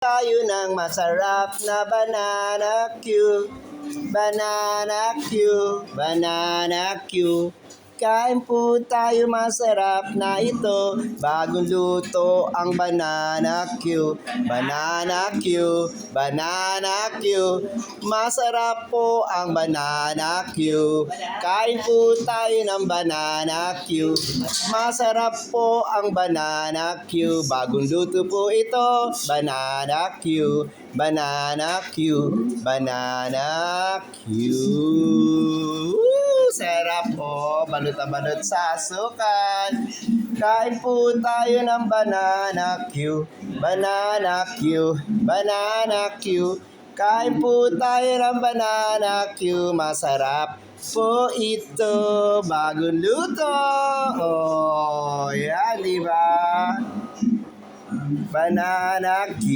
Tayo ng masarap na banana Q. Banana Q, banana Q. Kain po tayo masarap na ito. Bagong luto ang banana Q. Banana Q, banana Q. Masarap po ang banana Q. Kain po tayo ng banana Q. Masarap po ang banana Q. Bagong luto po ito. Banana Q, banana Q, banana Q. Sarap po, balot na balot sa asukal. Kain po tayo ng banana Q. Banana Q, banana Q. Kain po tayo ng banana Q. Masarap po ito. Bagong luto. Oh, yan, di ba? Banana Q.